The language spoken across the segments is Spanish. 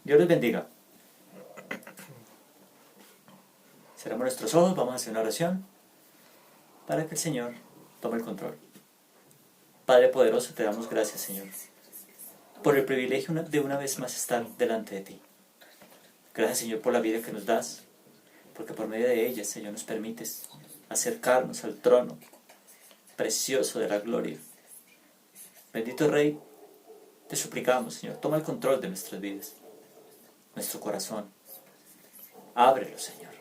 Dios les bendiga. Cerramos nuestros ojos, vamos a hacer una oración para que el Señor tome el control. Padre poderoso, te damos gracias, Señor, por el privilegio de una vez más estar delante de ti. Gracias, Señor, por la vida que nos das, porque por medio de ella, Señor, nos permites acercarnos al trono precioso de la gloria. Bendito Rey, te suplicamos, Señor, toma el control de nuestras vidas, nuestro corazón. Ábrelo, Señor.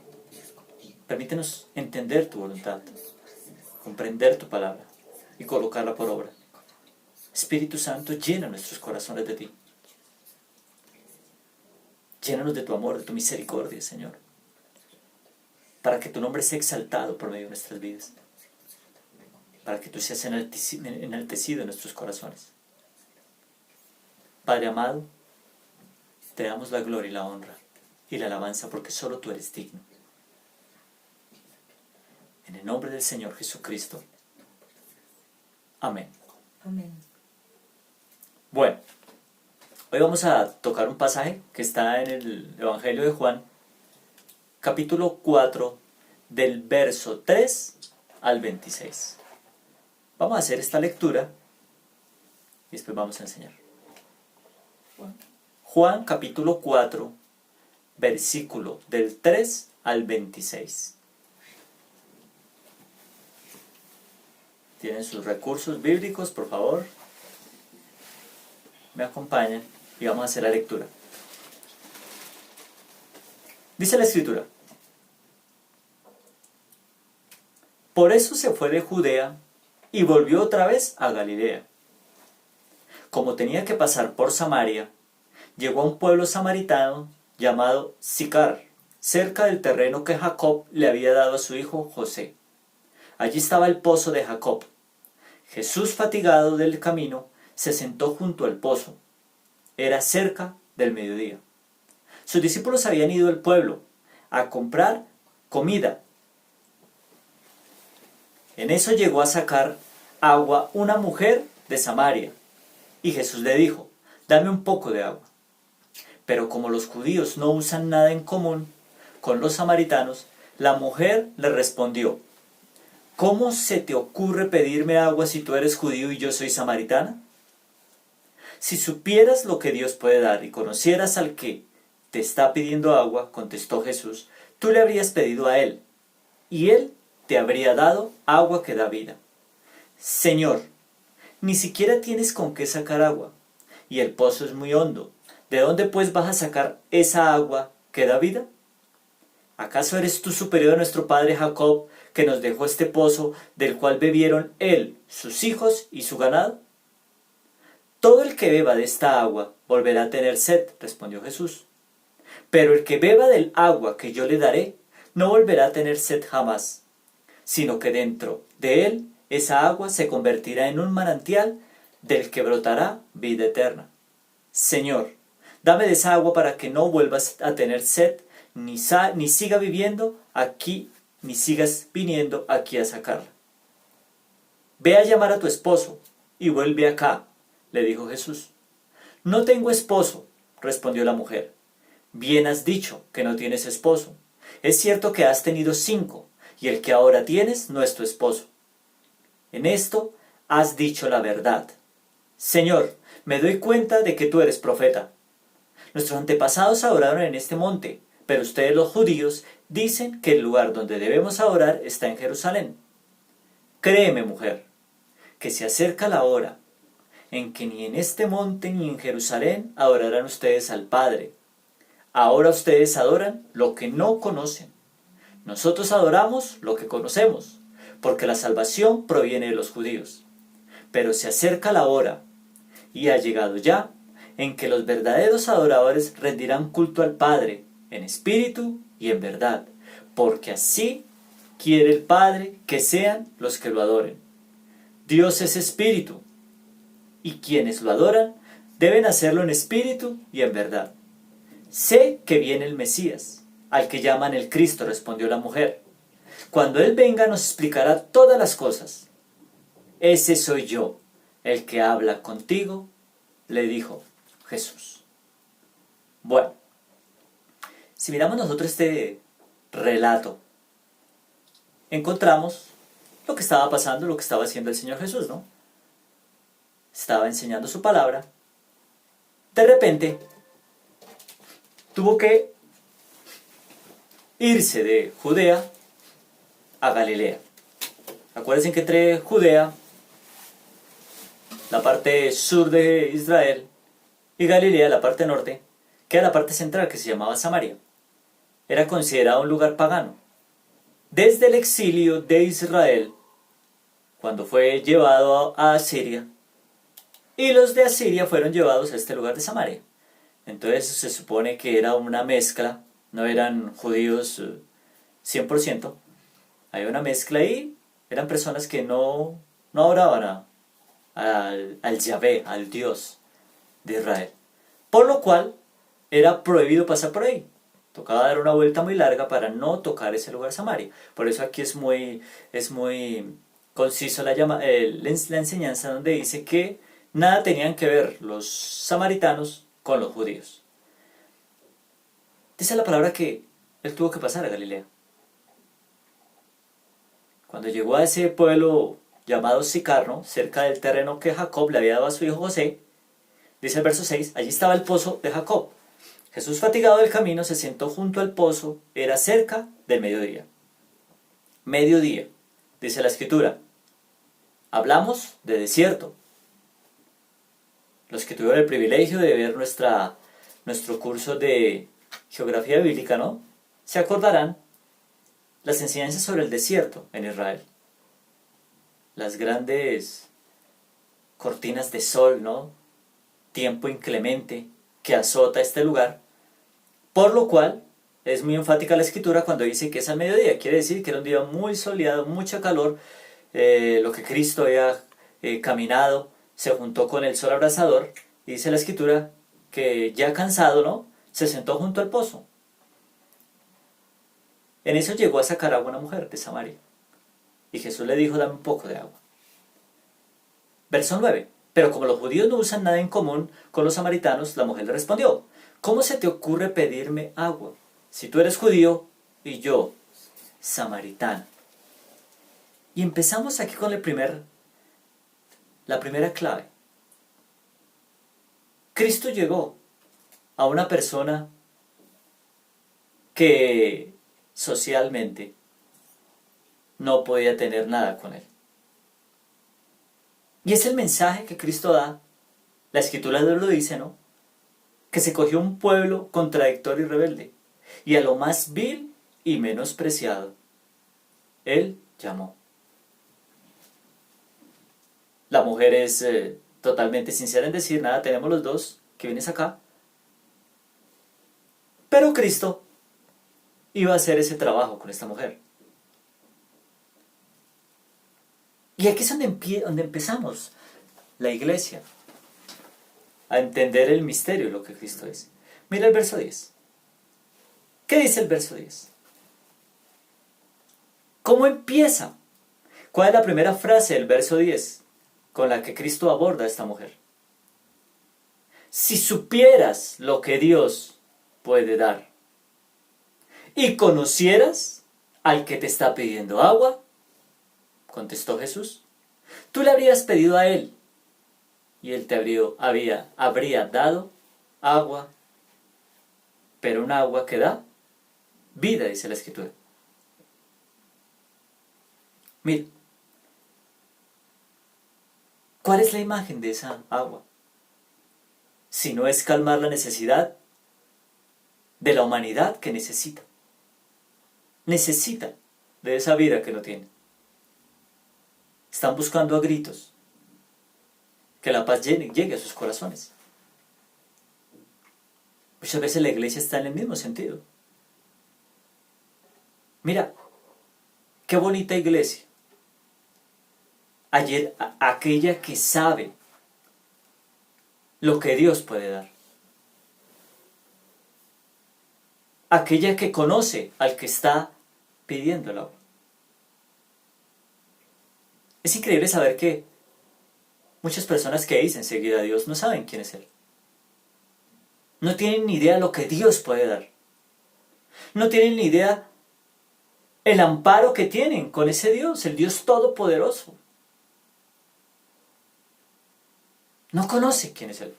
Permítenos entender tu voluntad, comprender tu palabra y colocarla por obra. Espíritu Santo, llena nuestros corazones de ti. Llénanos de tu amor, de tu misericordia, Señor, para que tu nombre sea exaltado por medio de nuestras vidas, para que tú seas enaltecido en nuestros corazones. Padre amado, te damos la gloria y la honra y la alabanza porque solo tú eres digno. En el nombre del Señor Jesucristo. Amén. Amén. Bueno, hoy vamos a tocar un pasaje que está en el Evangelio de Juan, capítulo 4, del verso 3 al 26. Vamos a hacer esta lectura y después vamos a enseñar. Juan capítulo 4, versículo del 3 al 26. Tienen sus recursos bíblicos, por favor. Me acompañan y vamos a hacer la lectura. Dice la Escritura: por eso se fue de Judea y volvió otra vez a Galilea. Como tenía que pasar por Samaria, llegó a un pueblo samaritano llamado Sicar, cerca del terreno que Jacob le había dado a su hijo José. Allí estaba el pozo de Jacob. Jesús, fatigado del camino, se sentó junto al pozo. Era cerca del mediodía. Sus discípulos habían ido al pueblo a comprar comida. En eso llegó a sacar agua una mujer de Samaria, y Jesús le dijo: dame un poco de agua. Pero como los judíos no usan nada en común con los samaritanos, la mujer le respondió: ¿cómo se te ocurre pedirme agua si tú eres judío y yo soy samaritana? Si supieras lo que Dios puede dar y conocieras al que te está pidiendo agua, contestó Jesús, tú le habrías pedido a él, y él te habría dado agua que da vida. Señor, ni siquiera tienes con qué sacar agua, y el pozo es muy hondo. ¿De dónde pues vas a sacar esa agua que da vida? ¿Acaso eres tú superior a nuestro padre Jacob, que nos dejó este pozo, del cual bebieron él, sus hijos y su ganado? Todo el que beba de esta agua volverá a tener sed, respondió Jesús. Pero el que beba del agua que yo le daré, no volverá a tener sed jamás, sino que dentro de él esa agua se convertirá en un manantial del que brotará vida eterna. Señor, dame de esa agua para que no vuelvas a tener sed, ni siga viviendo aquí, ni sigas viniendo aquí a sacarla. Ve a llamar a tu esposo y vuelve acá, le dijo Jesús. No tengo esposo, respondió la mujer. Bien has dicho que no tienes esposo. Es cierto que has tenido 5, y el que ahora tienes no es tu esposo. En esto has dicho la verdad. Señor, me doy cuenta de que tú eres profeta. Nuestros antepasados adoraron en este monte, pero ustedes los judíos dicen que el lugar donde debemos adorar está en Jerusalén. Créeme, mujer, que se acerca la hora en que ni en este monte ni en Jerusalén adorarán ustedes al Padre. Ahora ustedes adoran lo que no conocen. Nosotros adoramos lo que conocemos, porque la salvación proviene de los judíos. Pero se acerca la hora, y ha llegado ya, en que los verdaderos adoradores rendirán culto al Padre, en espíritu y en verdad, porque así quiere el Padre que sean los que lo adoren. Dios es espíritu, y quienes lo adoran deben hacerlo en espíritu y en verdad. Sé que viene el Mesías, al que llaman el Cristo, respondió la mujer. Cuando Él venga nos explicará todas las cosas. Ese soy yo, el que habla contigo, le dijo Jesús. Bueno, si miramos nosotros este relato, encontramos lo que estaba pasando, lo que estaba haciendo el Señor Jesús, ¿no? Estaba enseñando su palabra. De repente, tuvo que irse de Judea a Galilea. Acuérdense que entre Judea, la parte sur de Israel, y Galilea, la parte norte, queda la parte central que se llamaba Samaria. Era considerado un lugar pagano. Desde el exilio de Israel, cuando fue llevado a Asiria, y los de Asiria fueron llevados a este lugar de Samaria. Entonces se supone que era una mezcla, no eran judíos 100%, había una mezcla ahí, eran personas que no adoraban al Yahvé, al Dios de Israel. Por lo cual era prohibido pasar por ahí. Tocaba dar una vuelta muy larga para no tocar ese lugar Samaria. Por eso aquí es muy conciso la enseñanza donde dice que nada tenían que ver los samaritanos con los judíos. Dice la palabra que él tuvo que pasar a Galilea. Cuando llegó a ese pueblo llamado Sicar, cerca del terreno que Jacob le había dado a su hijo José, dice el verso 6, allí estaba el pozo de Jacob. Jesús, fatigado del camino, se sentó junto al pozo, era cerca del mediodía. Mediodía, dice la escritura. Hablamos de desierto. Los que tuvieron el privilegio de ver nuestro curso de geografía bíblica, ¿no? Se acordarán las enseñanzas sobre el desierto en Israel. Las grandes cortinas de sol, ¿no? Tiempo inclemente que azota este lugar. Por lo cual es muy enfática la escritura cuando dice que es al mediodía. Quiere decir que era un día muy soleado, mucha calor. Lo que Cristo había caminado se juntó con el sol abrasador. Y dice la escritura que ya cansado, ¿no? Se sentó junto al pozo. En eso llegó a sacar agua una mujer de Samaria. Y Jesús le dijo, dame un poco de agua. Verso 9. Pero como los judíos no usan nada en común con los samaritanos, la mujer le respondió, ¿cómo se te ocurre pedirme agua? Si tú eres judío y yo, samaritano. Y empezamos aquí con la primera clave. Cristo llegó a una persona que socialmente no podía tener nada con él. Y es el mensaje que Cristo da. La escritura lo dice, ¿no? Que se cogió un pueblo contradictorio y rebelde, y a lo más vil y menospreciado, Él llamó. La mujer es totalmente sincera en decir, nada, tenemos los dos, que vienes acá. Pero Cristo iba a hacer ese trabajo con esta mujer. Y aquí es donde empezamos la iglesia a entender el misterio de lo que Cristo es. Mira el verso 10. ¿Qué dice el verso 10? ¿Cómo empieza? ¿Cuál es la primera frase del verso 10 con la que Cristo aborda a esta mujer? Si supieras lo que Dios puede dar y conocieras al que te está pidiendo agua, contestó Jesús, tú le habrías pedido a él y él te habría dado agua, pero un agua que da vida, dice la escritura. Mira, ¿cuál es la imagen de esa agua? Si no es calmar la necesidad de la humanidad que necesita de esa vida que no tiene. Están buscando a gritos que la paz llegue a sus corazones. Muchas veces la iglesia está en el mismo sentido. Mira, qué bonita iglesia. Aquella que sabe lo que Dios puede dar. Aquella que conoce al que está pidiendo el agua. Es increíble saber que muchas personas que dicen seguir a Dios no saben quién es Él. No tienen ni idea de lo que Dios puede dar. No tienen ni idea el amparo que tienen con ese Dios, el Dios todopoderoso. No conocen quién es Él.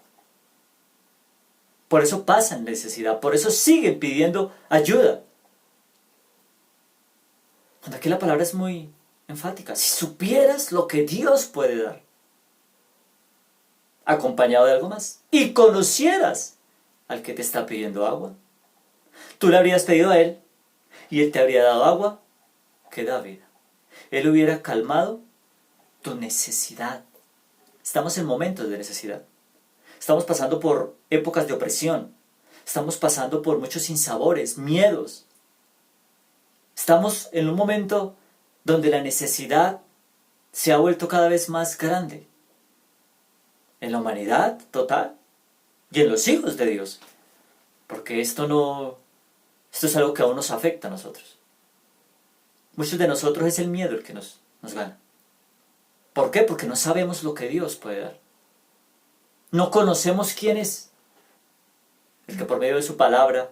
Por eso pasan necesidad, por eso siguen pidiendo ayuda. Cuando aquí la palabra es muy enfática. Si supieras lo que Dios puede dar, acompañado de algo más, y conocieras al que te está pidiendo agua, tú le habrías pedido a Él, y Él te habría dado agua que da vida. Él hubiera calmado tu necesidad. Estamos en momentos de necesidad. Estamos pasando por épocas de opresión. Estamos pasando por muchos sinsabores, miedos. Estamos en un momento donde la necesidad se ha vuelto cada vez más grande. En la humanidad total y en los hijos de Dios. Porque esto es algo que aún nos afecta a nosotros. Muchos de nosotros es el miedo el que nos gana. ¿Por qué? Porque no sabemos lo que Dios puede dar. No conocemos quién es. El que por medio de su palabra,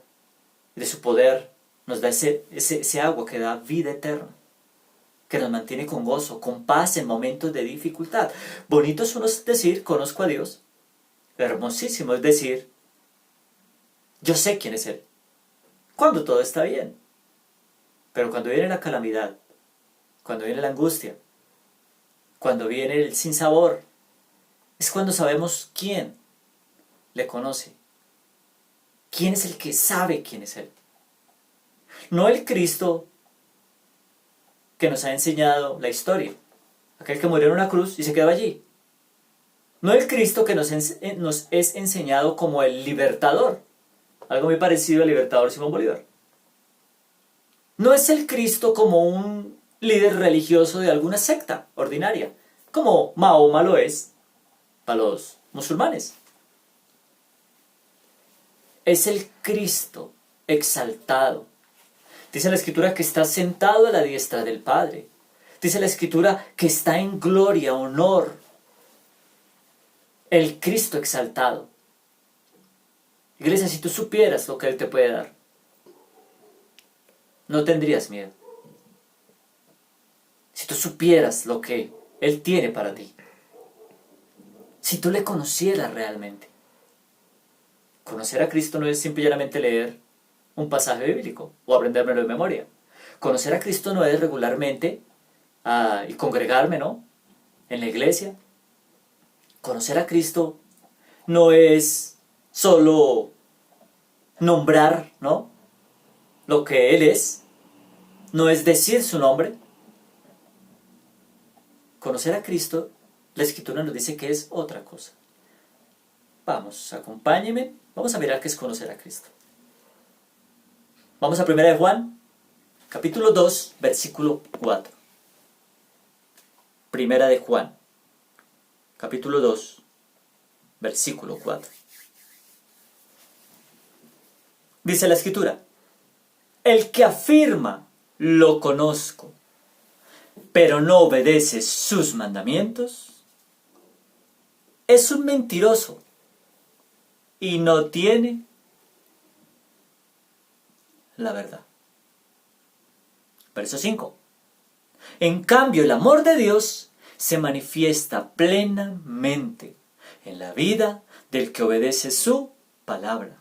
de su poder, nos da ese agua que da vida eterna. Que nos mantiene con gozo, con paz en momentos de dificultad. Bonito es uno decir, conozco a Dios. Hermosísimo es decir, yo sé quién es Él. Cuando todo está bien. Pero cuando viene la calamidad, cuando viene la angustia, cuando viene el sinsabor, es cuando sabemos quién le conoce. ¿Quién es el que sabe quién es Él? No el Cristo que nos ha enseñado la historia. Aquel que murió en una cruz y se quedó allí. No el Cristo que nos es enseñado como el libertador. Algo muy parecido al libertador Simón Bolívar. No es el Cristo como un líder religioso de alguna secta ordinaria, como Mahoma lo es para los musulmanes. Es el Cristo exaltado. Dice la Escritura que está sentado a la diestra del Padre. Dice la Escritura que está en gloria, honor. El Cristo exaltado. Iglesia, si tú supieras lo que Él te puede dar, no tendrías miedo. Si tú supieras lo que Él tiene para ti. Si tú le conocieras realmente. Conocer a Cristo no es simplemente leer un pasaje bíblico o aprendérmelo de memoria. Conocer a Cristo no es regularmente y congregarme, ¿no?, en la iglesia. Conocer a Cristo no es solo nombrar, ¿no?, lo que Él es. No es decir su nombre. Conocer a Cristo, la Escritura nos dice que es otra cosa. Vamos, acompáñenme. Vamos a mirar qué es conocer a Cristo. Vamos a 1 de Juan, capítulo 2, versículo 4. 1 de Juan, capítulo 2, versículo 4. Dice la Escritura: el que afirma lo conozco, pero no obedece sus mandamientos, es un mentiroso y no tiene la verdad. Verso 5. En cambio, el amor de Dios se manifiesta plenamente en la vida del que obedece su palabra.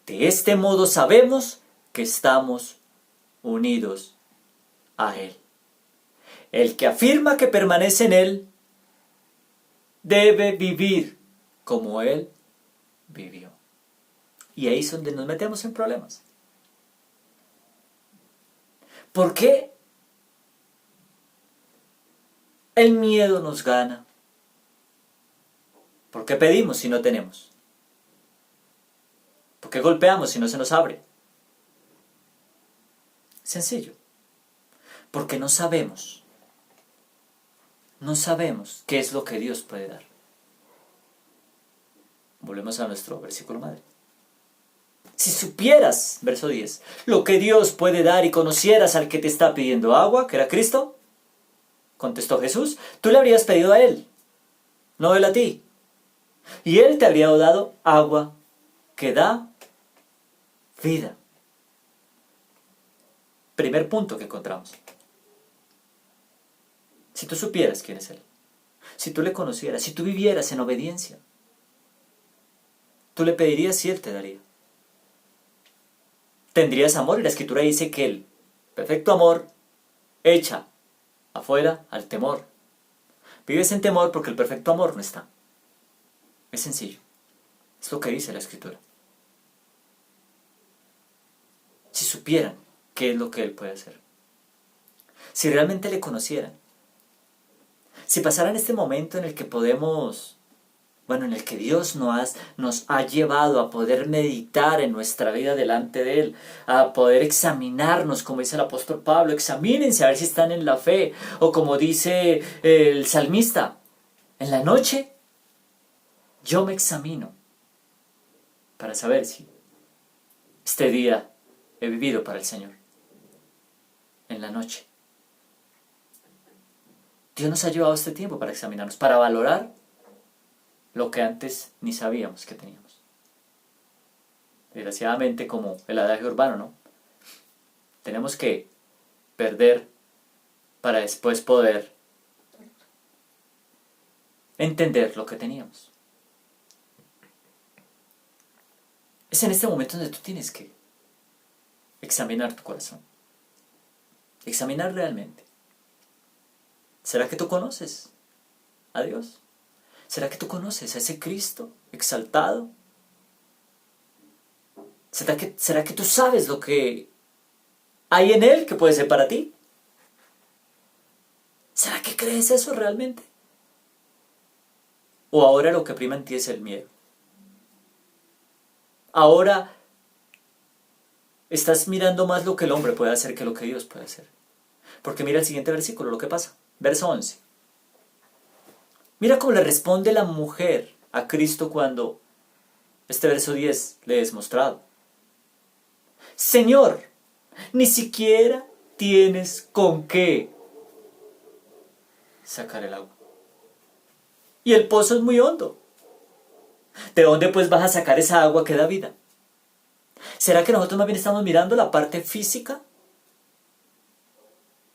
De este modo sabemos que estamos unidos a Él. El que afirma que permanece en Él debe vivir como Él vivió. Y ahí es donde nos metemos en problemas. ¿Por qué el miedo nos gana? ¿Por qué pedimos si no tenemos? ¿Por qué golpeamos si no se nos abre? Sencillo. Porque no sabemos. No sabemos qué es lo que Dios puede dar. Volvemos a nuestro versículo madre. Si supieras, verso 10, lo que Dios puede dar y conocieras al que te está pidiendo agua, que era Cristo, contestó Jesús, tú le habrías pedido a Él, no Él a ti. Y Él te habría dado agua que da vida. Primer punto que encontramos. Si tú supieras quién es Él, si tú le conocieras, si tú vivieras en obediencia, tú le pedirías y Él te daría. Tendrías amor, y la Escritura dice que el perfecto amor echa afuera al temor. Vives en temor porque el perfecto amor no está. Es sencillo. Es lo que dice la Escritura. Si supieran qué es lo que Él puede hacer, si realmente le conocieran, si pasaran este momento en el que podemos, en el que Dios nos ha llevado a poder meditar en nuestra vida delante de Él, a poder examinarnos, como dice el apóstol Pablo, examínense a ver si están en la fe, o como dice el salmista, en la noche yo me examino para saber si este día he vivido para el Señor. En la noche. Dios nos ha llevado este tiempo para examinarnos, para valorar lo que antes ni sabíamos que teníamos. Desgraciadamente, como el adagio urbano, ¿no? Tenemos que perder para después poder entender lo que teníamos. Es en este momento donde tú tienes que examinar tu corazón. Examinar realmente. ¿Será que tú conoces a Dios? ¿Será que tú conoces a ese Cristo exaltado? ¿Será que tú sabes lo que hay en Él que puede ser para ti? ¿Será que crees eso realmente? ¿O ahora lo que prima en ti es el miedo? Ahora estás mirando más lo que el hombre puede hacer que lo que Dios puede hacer. Porque mira el siguiente versículo, lo que pasa. Verso 11. Mira cómo le responde la mujer a Cristo cuando este verso 10 le es mostrado. Señor, ni siquiera tienes con qué sacar el agua. Y el pozo es muy hondo. ¿De dónde pues vas a sacar esa agua que da vida? ¿Será que nosotros más bien estamos mirando la parte física?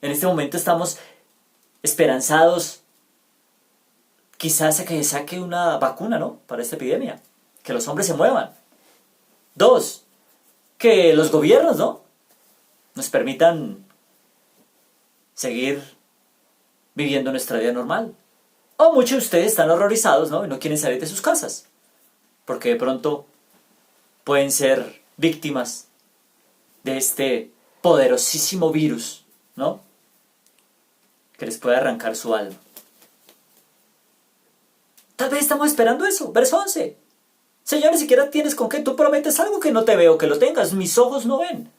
En este momento estamos esperanzados quizás a que saque una vacuna, ¿no? Para esta epidemia. Que los hombres se muevan. 2, que los gobiernos, ¿no? Nos permitan seguir viviendo nuestra vida normal. O muchos de ustedes están horrorizados, ¿no? Y no quieren salir de sus casas. Porque de pronto pueden ser víctimas de este poderosísimo virus, ¿no? Que les puede arrancar su alma. Tal vez estamos esperando eso. Verso 11. Señor, ni siquiera tienes con qué. Tú prometes algo que no te veo que lo tengas. Mis ojos no ven.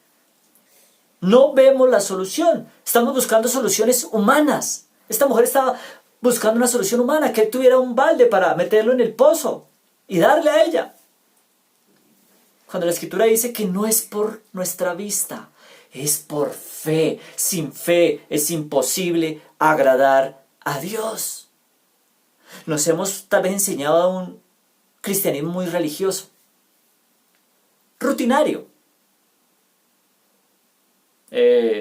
No vemos la solución. Estamos buscando soluciones humanas. Esta mujer estaba buscando una solución humana. Que él tuviera un balde para meterlo en el pozo y darle a ella. Cuando la Escritura dice que no es por nuestra vista, es por fe. Sin fe es imposible agradar a Dios. Nos hemos tal vez enseñado a un cristianismo muy religioso, rutinario.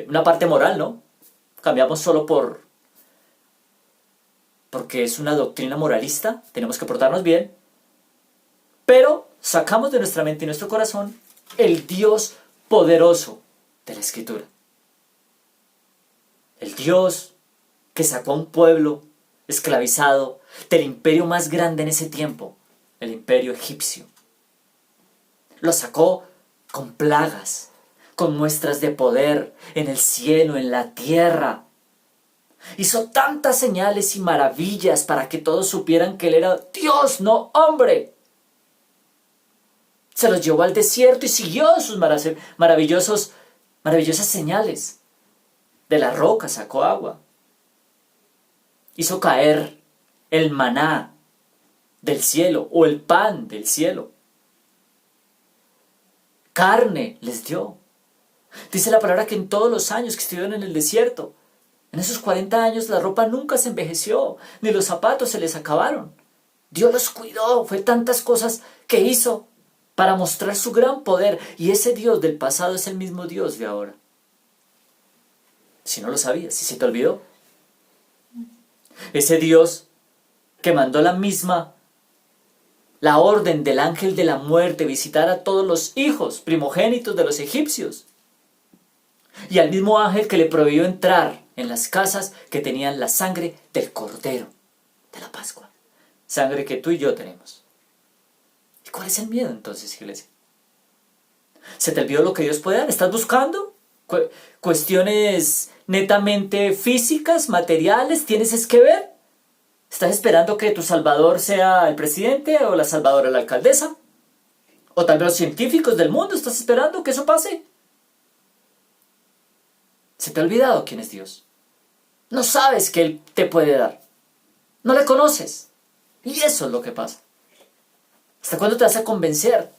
Una parte moral, ¿no? Cambiamos solo porque es una doctrina moralista, tenemos que portarnos bien, pero sacamos de nuestra mente y nuestro corazón el Dios poderoso de la Escritura. El Dios que sacó a un pueblo esclavizado del imperio más grande en ese tiempo, el imperio egipcio. Lo sacó con plagas, con muestras de poder en el cielo, en la tierra. Hizo tantas señales y maravillas para que todos supieran que Él era Dios, no hombre. Se los llevó al desierto y siguió sus maravillosas señales. De la roca sacó agua. Hizo caer el maná del cielo o el pan del cielo. Carne les dio. Dice la palabra que en todos los años que estuvieron en el desierto, en esos 40 años la ropa nunca se envejeció, ni los zapatos se les acabaron. Dios los cuidó, fue tantas cosas que hizo para mostrar su gran poder. Y ese Dios del pasado es el mismo Dios de ahora. Si no lo sabías, si se te olvidó. Ese Dios que mandó la orden del ángel de la muerte visitar a todos los hijos primogénitos de los egipcios. Y al mismo ángel que le prohibió entrar en las casas que tenían la sangre del cordero de la Pascua. Sangre que tú y yo tenemos. ¿Y cuál es el miedo entonces, iglesia? ¿Se te olvidó lo que Dios puede dar? ¿Estás buscando cuestiones netamente físicas, materiales? ¿Tienes es que ver? ¿Estás esperando que tu salvador sea el presidente o la salvadora la alcaldesa? ¿O tal vez los científicos del mundo? ¿Estás esperando que eso pase? ¿Se te ha olvidado quién es Dios? No sabes que Él te puede dar. No le conoces. Y eso es lo que pasa. ¿Hasta cuándo te vas a convencer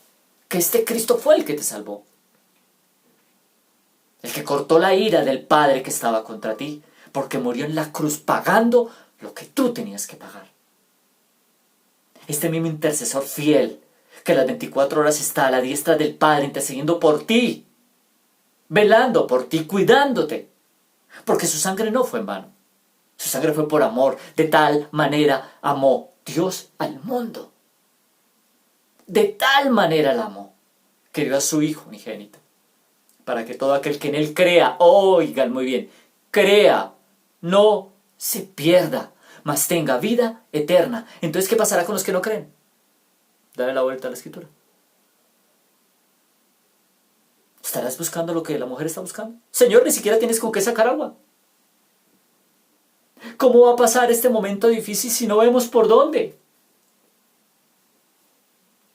que este Cristo fue el que te salvó? El que cortó la ira del Padre que estaba contra ti, porque murió en la cruz pagando lo que tú tenías que pagar. Este mismo intercesor fiel, que las 24 horas está a la diestra del Padre intercediendo por ti, velando por ti, cuidándote, porque su sangre no fue en vano. Su sangre fue por amor. De tal manera amó Dios al mundo. De tal manera la amó, que dio a su Hijo unigénito, para que todo aquel que en Él crea, oigan muy bien, crea, no se pierda, mas tenga vida eterna. Entonces, ¿qué pasará con los que no creen? Dale la vuelta a la escritura. ¿Estarás buscando lo que la mujer está buscando? Señor, ni siquiera tienes con qué sacar agua. ¿Cómo va a pasar este momento difícil si no vemos por dónde?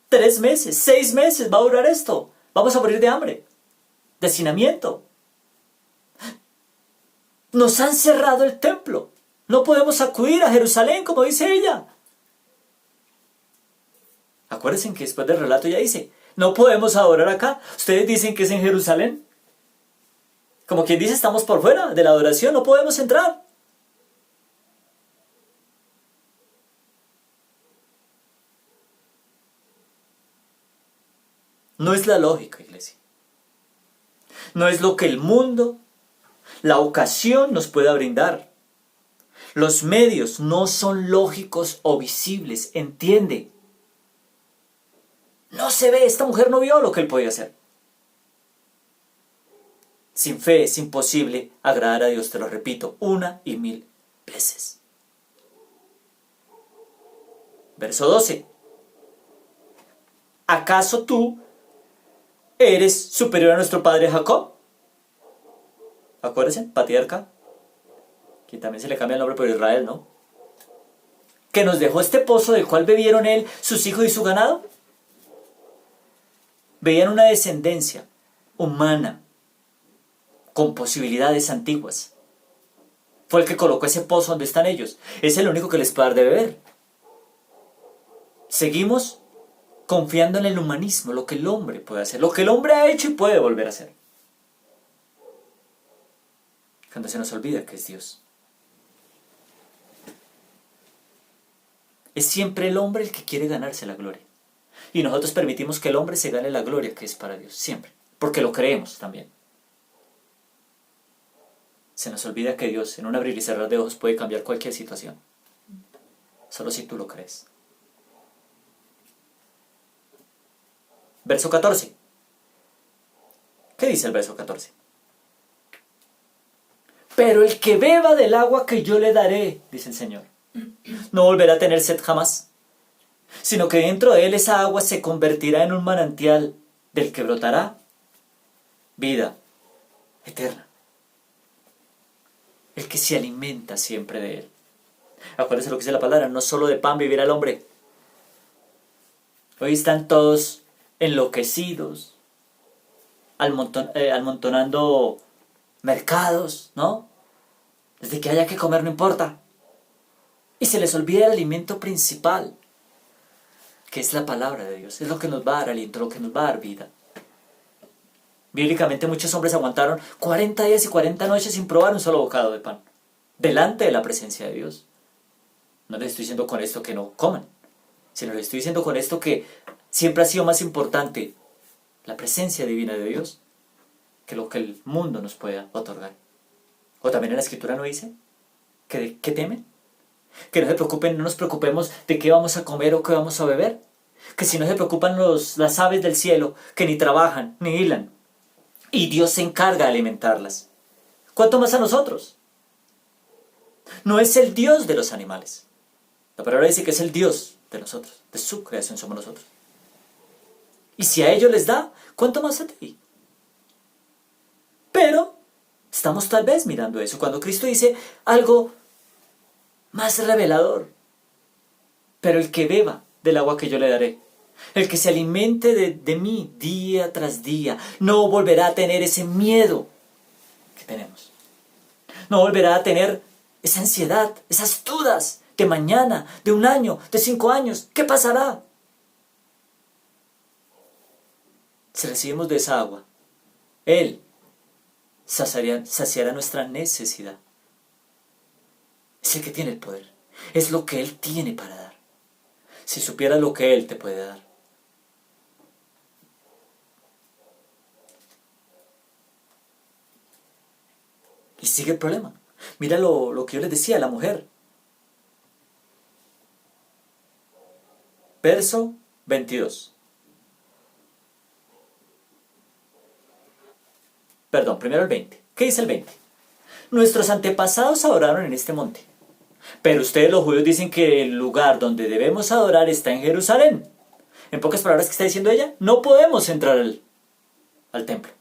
3 meses, 6 meses va a durar esto. Vamos a morir de hambre, de hacinamiento. Nos han cerrado el templo. No podemos acudir a Jerusalén, como dice ella. Acuérdense que después del relato ella dice, no podemos adorar acá. Ustedes dicen que es en Jerusalén. Como quien dice, estamos por fuera de la adoración, no podemos entrar. No es la lógica, iglesia. No es lo que el mundo, la ocasión nos pueda brindar. Los medios no son lógicos o visibles, entiende. No se ve, esta mujer no vio lo que él podía hacer. Sin fe es imposible agradar a Dios, te lo repito, 1 y 1000 veces. Verso 12. ¿Acaso tú eres superior a nuestro padre Jacob? Acuérdense, patriarca, que también se le cambia el nombre por Israel, ¿no? Que nos dejó este pozo del cual bebieron él, sus hijos y su ganado. Veían una descendencia humana con posibilidades antiguas. Fue el que colocó ese pozo donde están ellos. Es el único que les puede dar de beber. Seguimos confiando en el humanismo, lo que el hombre puede hacer, lo que el hombre ha hecho y puede volver a hacer. Cuando se nos olvida que es Dios. Es siempre el hombre el que quiere ganarse la gloria. Y nosotros permitimos que el hombre se gane la gloria que es para Dios, siempre. Porque lo creemos también. Se nos olvida que Dios, en un abrir y cerrar de ojos, puede cambiar cualquier situación. Solo si tú lo crees. Verso 14. ¿Qué dice el verso 14? Pero el que beba del agua que yo le daré, dice el Señor, no volverá a tener sed jamás, sino que dentro de él esa agua se convertirá en un manantial del que brotará vida eterna. El que se alimenta siempre de él. Acuérdense lo que dice la palabra, no solo de pan vivirá el hombre. Hoy están todos enloquecidos, amontonando mercados, ¿no? Desde que haya que comer no importa. Y se les olvida el alimento principal, que es la palabra de Dios. Es lo que nos va a dar aliento, lo que nos va a dar vida. Bíblicamente muchos hombres aguantaron 40 días y 40 noches sin probar un solo bocado de pan, delante de la presencia de Dios. No les estoy diciendo con esto que no coman, sino les estoy diciendo con esto que Siempre ha sido más importante la presencia divina de Dios que lo que el mundo nos pueda otorgar. O también en la Escritura no dice que temen, que no se preocupen, no nos preocupemos de qué vamos a comer o qué vamos a beber, que si no se preocupan las aves del cielo, que ni trabajan ni hilan, y Dios se encarga de alimentarlas. ¿Cuánto más a nosotros? No es el Dios de los animales. La palabra dice que es el Dios de nosotros, de su creación somos nosotros. Y si a ellos les da, ¿cuánto más a ti? Pero estamos tal vez mirando eso. Cuando Cristo dice algo más revelador. Pero el que beba del agua que yo le daré, el que se alimente de mí día tras día, no volverá a tener ese miedo que tenemos. No volverá a tener esa ansiedad, esas dudas de mañana, de un año, de 5 años. ¿Qué pasará? Si recibimos de esa agua, Él saciará nuestra necesidad. Es el que tiene el poder. Es lo que Él tiene para dar. Si supieras lo que Él te puede dar. Y sigue el problema. Mira lo que yo les decía, la mujer. Verso 22. Perdón, primero el 20. ¿Qué dice el 20? Nuestros antepasados adoraron en este monte. Pero ustedes los judíos dicen que el lugar donde debemos adorar está en Jerusalén. En pocas palabras, ¿qué está diciendo ella? No podemos entrar al templo.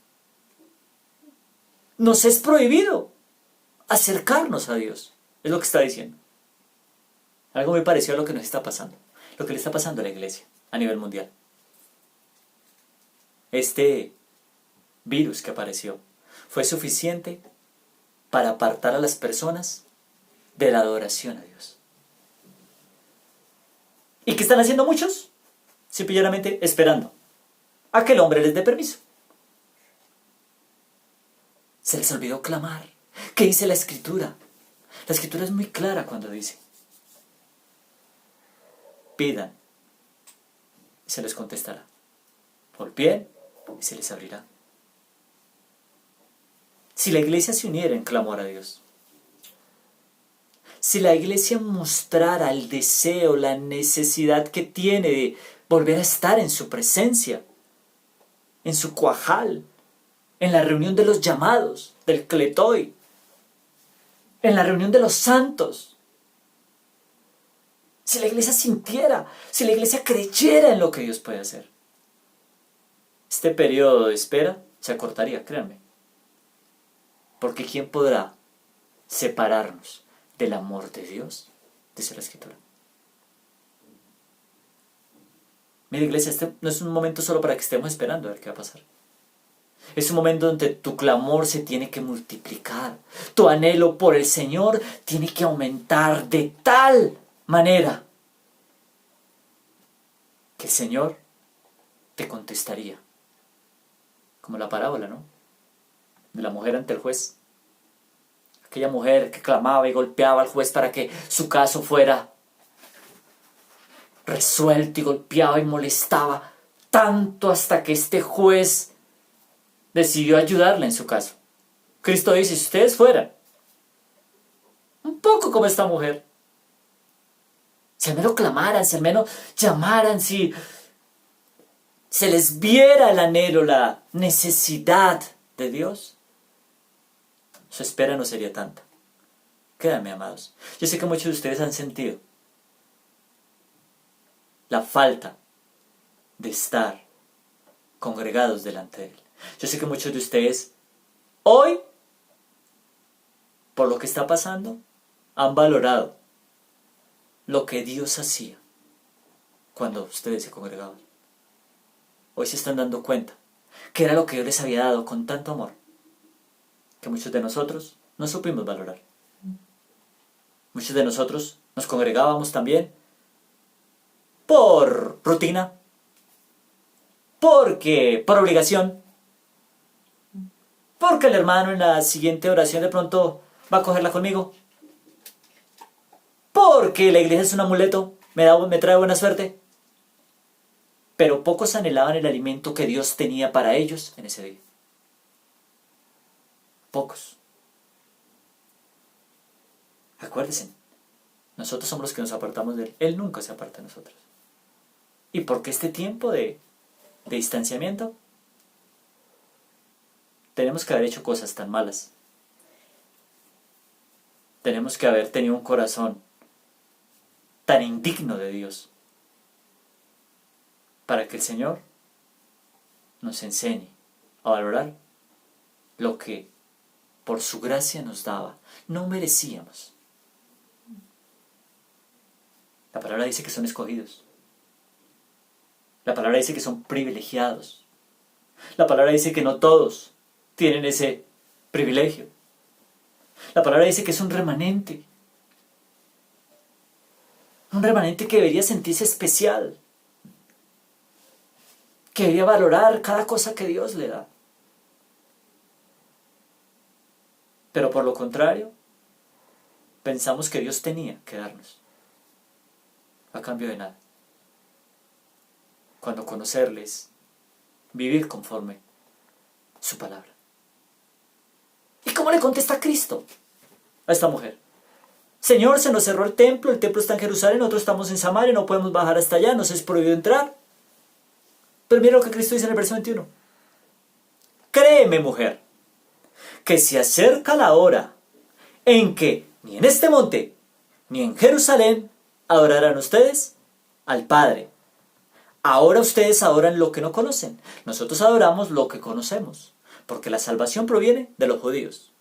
Nos es prohibido acercarnos a Dios. Es lo que está diciendo. Algo muy parecido a lo que nos está pasando. Lo que le está pasando a la iglesia a nivel mundial. Este virus que apareció fue suficiente para apartar a las personas de la adoración a Dios. ¿Y qué están haciendo muchos? Simplemente esperando a que el hombre les dé permiso. Se les olvidó clamar. ¿Qué dice la Escritura? La Escritura es muy clara cuando dice: pidan y se les contestará. Golpeen y se les abrirá. Si la iglesia se uniera en clamor a Dios, si la iglesia mostrara el deseo, la necesidad que tiene de volver a estar en su presencia, en su cuajal, en la reunión de los llamados, del cletoi, en la reunión de los santos, si la iglesia sintiera, si la iglesia creyera en lo que Dios puede hacer, este periodo de espera se acortaría, créanme. Porque ¿quién podrá separarnos del amor de Dios? Dice la Escritura. Mira, iglesia, este no es un momento solo para que estemos esperando a ver qué va a pasar. Es un momento donde tu clamor se tiene que multiplicar. Tu anhelo por el Señor tiene que aumentar de tal manera que el Señor te contestaría. Como la parábola, ¿no? De la mujer ante el juez. Aquella mujer que clamaba y golpeaba al juez para que su caso fuera resuelto, y golpeaba y molestaba tanto hasta que este juez decidió ayudarle en su caso. Cristo dice: si ustedes fueran un poco como esta mujer, si al menos clamaran, si al menos llamaran, si se les viera el anhelo, la necesidad de Dios, su espera no sería tanta. Créanme, amados, yo sé que muchos de ustedes han sentido la falta de estar congregados delante de Él. Yo sé que muchos de ustedes hoy, por lo que está pasando, han valorado lo que Dios hacía cuando ustedes se congregaban. Hoy se están dando cuenta que era lo que Dios les había dado con tanto amor, que muchos de nosotros no supimos valorar. Muchos de nosotros nos congregábamos también por rutina, por obligación, porque el hermano en la siguiente oración de pronto va a cogerla conmigo, porque la iglesia es un amuleto, me trae buena suerte. pero pocos anhelaban el alimento que Dios tenía para ellos en ese día. Pocos. Acuérdense, nosotros somos los que nos apartamos de Él. Él nunca se aparta de nosotros. ¿Y por qué este tiempo de distanciamiento? Tenemos que haber hecho cosas tan malas. Tenemos que haber tenido un corazón tan indigno de Dios para que el Señor nos enseñe a valorar lo que por su gracia nos daba. No merecíamos. La palabra dice que son escogidos. La palabra dice que son privilegiados. La palabra dice que no todos tienen ese privilegio. La palabra dice que es un remanente. Un remanente que debería sentirse especial. Que debería valorar cada cosa que Dios le da. Pero por lo contrario, pensamos que Dios tenía que darnos a cambio de nada. Cuando conocerles, vivir conforme su palabra. ¿Y cómo le contesta Cristo a esta mujer? Señor, se nos cerró el templo está en Jerusalén, nosotros estamos en Samaria, no podemos bajar hasta allá, nos es prohibido entrar. Pero mira lo que Cristo dice en el verso 21. Créeme, mujer, que se acerca la hora en que ni en este monte, ni en Jerusalén, adorarán ustedes al Padre. Ahora ustedes adoran lo que no conocen. Nosotros adoramos lo que conocemos, porque la salvación proviene de los judíos.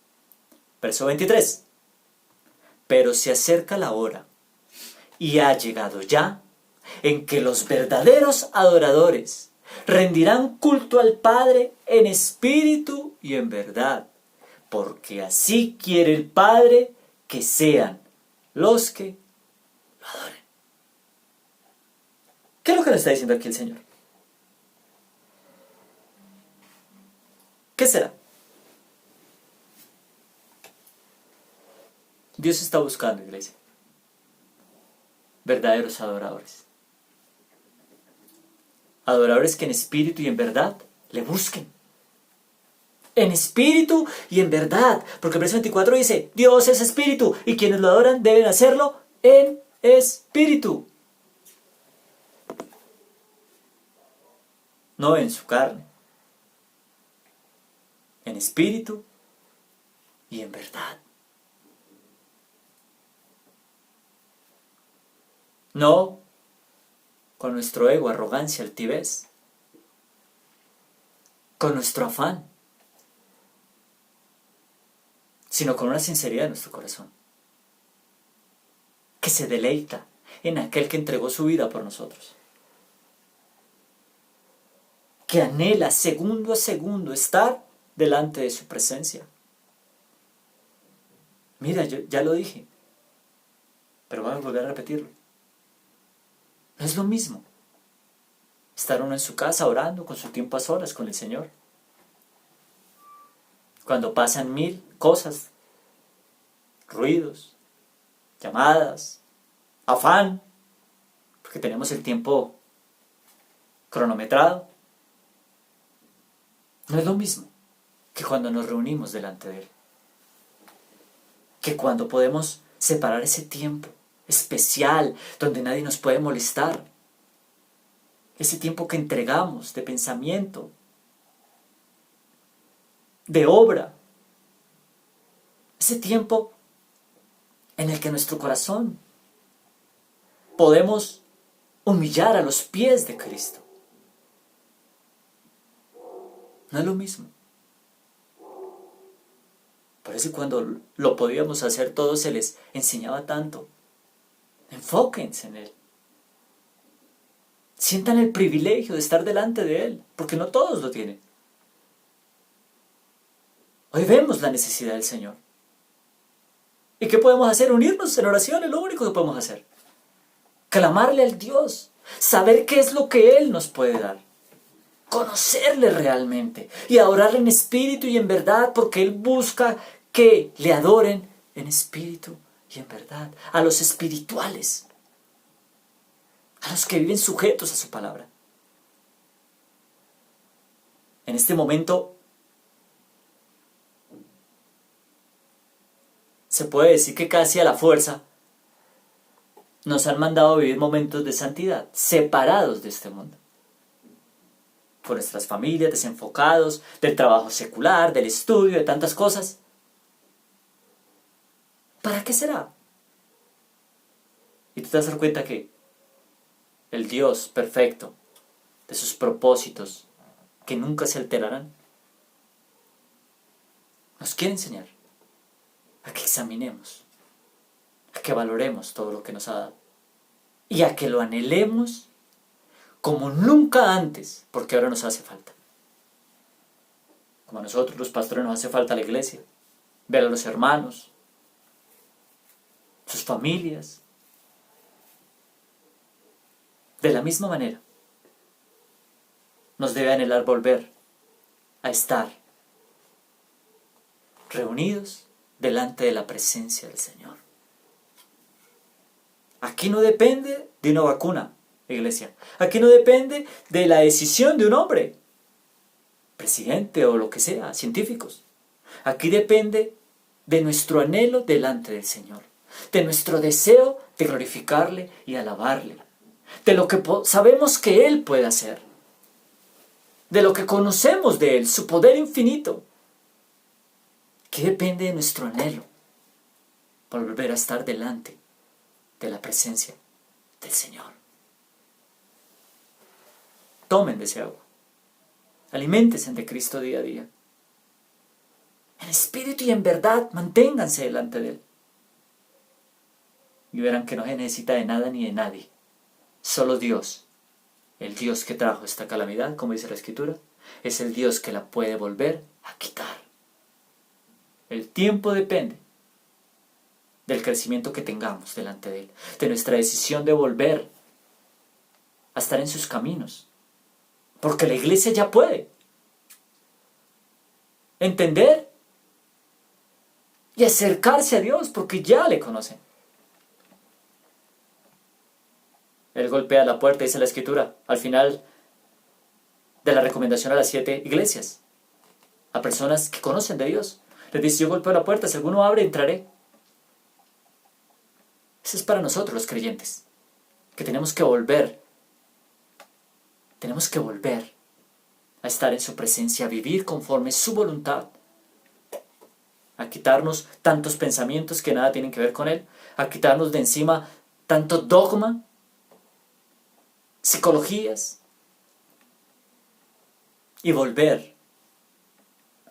Verso 23. Pero se acerca la hora, y ha llegado ya, en que los verdaderos adoradores rendirán culto al Padre en espíritu y en verdad, porque así quiere el Padre que sean los que lo adoren. ¿Qué es lo que nos está diciendo aquí el Señor? ¿Qué será? Dios está buscando, iglesia, verdaderos adoradores. Adoradores que en espíritu y en verdad le busquen. En espíritu y en verdad. Porque el verso 24 dice, Dios es espíritu y quienes lo adoran deben hacerlo en espíritu. No en su carne. En espíritu y en verdad. No con nuestro ego, arrogancia, altivez. Con nuestro afán. Sino con una sinceridad en nuestro corazón. Que se deleita en aquel que entregó su vida por nosotros. Que anhela segundo a segundo estar delante de su presencia. Mira, yo ya lo dije, pero voy a volver a repetirlo. No es lo mismo estar uno en su casa orando con su tiempo a solas con el Señor. Cuando pasan 1000 cosas, ruidos, llamadas, afán, porque tenemos el tiempo cronometrado. No es lo mismo que cuando nos reunimos delante de Él. Que cuando podemos separar ese tiempo especial donde nadie nos puede molestar. Ese tiempo que entregamos de pensamiento, de obra. Ese tiempo en el que nuestro corazón podemos humillar a los pies de Cristo. No es lo mismo. Por eso cuando lo podíamos hacer todos se les enseñaba tanto. Enfóquense en Él. Sientan el privilegio de estar delante de Él, porque no todos lo tienen. Hoy vemos la necesidad del Señor. ¿Y qué podemos hacer? Unirnos en oración, es lo único que podemos hacer. Clamarle al Dios, saber qué es lo que Él nos puede dar. Conocerle realmente y adorarle en espíritu y en verdad, porque Él busca que le adoren en espíritu y en verdad. A los espirituales, a los que viven sujetos a su palabra. En este momento se puede decir que casi a la fuerza nos han mandado a vivir momentos de santidad, separados de este mundo. Con nuestras familias, desenfocados del trabajo secular, del estudio, de tantas cosas. ¿Para qué será? Y tú te vas a dar cuenta que el Dios perfecto, de sus propósitos, que nunca se alterarán, nos quiere enseñar a que examinemos, a que valoremos todo lo que nos ha dado y a que lo anhelemos como nunca antes, porque ahora nos hace falta. Como a nosotros los pastores nos hace falta la iglesia, ver a los hermanos, sus familias. De la misma manera, nos debe anhelar volver a estar reunidos delante de la presencia del Señor. Aquí no depende de una vacuna, iglesia. Aquí no depende de la decisión de un hombre, presidente o lo que sea, científicos. Aquí depende de nuestro anhelo delante del Señor, de nuestro deseo de glorificarle y alabarle, de lo que sabemos que Él puede hacer, de lo que conocemos de Él, su poder infinito, que depende de nuestro anhelo por volver a estar delante de la presencia del Señor. Tomen de ese agua, aliméntense de Cristo día a día. En espíritu y en verdad, manténganse delante de Él. Y verán que no se necesita de nada ni de nadie. Solo Dios, el Dios que trajo esta calamidad, como dice la Escritura, es el Dios que la puede volver a quitar. El tiempo depende del crecimiento que tengamos delante de Él, de nuestra decisión de volver a estar en sus caminos. Porque la iglesia ya puede entender y acercarse a Dios porque ya le conocen. Él golpea la puerta, dice la Escritura, al final de la recomendación a las 7 iglesias, a personas que conocen de Dios. Les dice, yo golpeo la puerta, si alguno abre, entraré. Eso es para nosotros los creyentes, que tenemos que volver a estar en su presencia, a vivir conforme su voluntad, a quitarnos tantos pensamientos que nada tienen que ver con Él, a quitarnos de encima tanto dogma, psicologías, y volver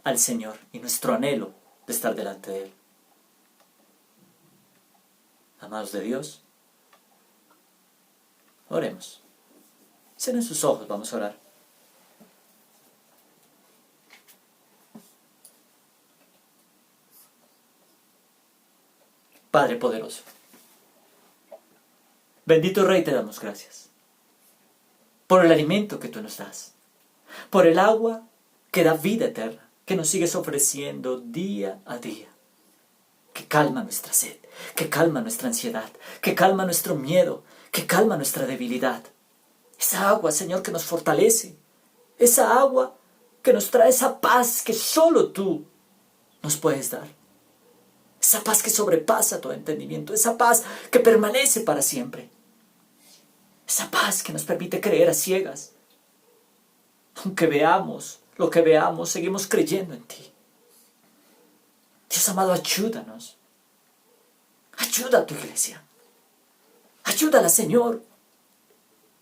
al Señor y nuestro anhelo de estar delante de Él. Amados de Dios, oremos. Cierren sus ojos, vamos a orar. Padre poderoso, bendito Rey, te damos gracias por el alimento que tú nos das, por el agua que da vida eterna, que nos sigues ofreciendo día a día, que calma nuestra sed, que calma nuestra ansiedad, que calma nuestro miedo, que calma nuestra debilidad. Esa agua, Señor, que nos fortalece, esa agua que nos trae esa paz que solo tú nos puedes dar. Esa paz que sobrepasa todo entendimiento, esa paz que permanece para siempre. Esa paz que nos permite creer a ciegas. Aunque veamos lo que veamos, seguimos creyendo en ti. Dios amado, ayúdanos. Ayuda a tu iglesia. Ayúdala, Señor,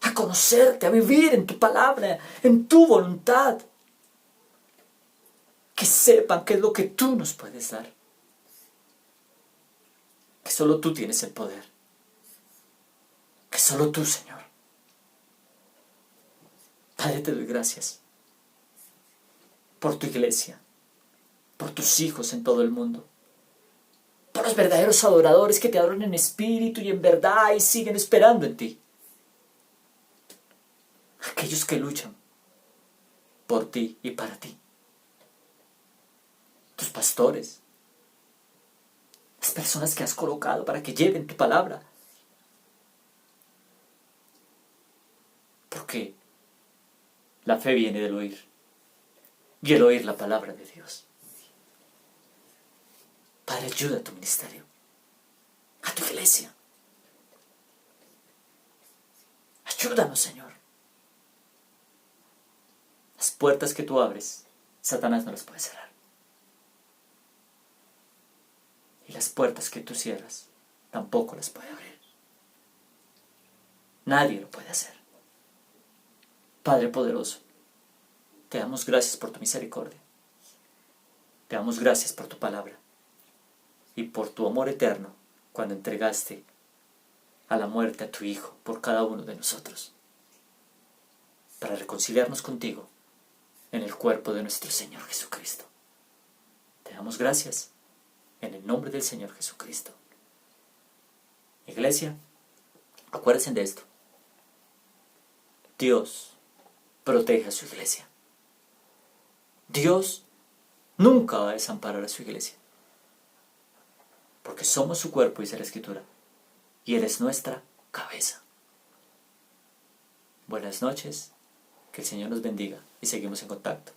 a conocerte, a vivir en tu palabra, en tu voluntad. Que sepan qué es lo que tú nos puedes dar. Que solo tú tienes el poder. Que solo tú, Señor. Padre, te doy gracias por tu iglesia, por tus hijos en todo el mundo, por los verdaderos adoradores que te adoran en espíritu y en verdad y siguen esperando en ti. Aquellos que luchan por ti y para ti. Tus pastores, las personas que has colocado para que lleven tu palabra. Porque la fe viene del oír y el oír la palabra de Dios. Padre, ayuda a tu ministerio, a tu iglesia. Ayúdanos, Señor. Las puertas que tú abres, Satanás no las puede cerrar. Y las puertas que tú cierras, tampoco las puede abrir. Nadie lo puede hacer. Padre poderoso, te damos gracias por tu misericordia. Te damos gracias por tu palabra y por tu amor eterno cuando entregaste a la muerte a tu Hijo por cada uno de nosotros, para reconciliarnos contigo en el cuerpo de nuestro Señor Jesucristo. Te damos gracias en el nombre del Señor Jesucristo. Iglesia, acuérdense de esto. Dios protege a su iglesia. Dios nunca va a desamparar a su iglesia, porque somos su cuerpo, dice la Escritura, y Él es nuestra cabeza. Buenas noches, que el Señor nos bendiga y seguimos en contacto.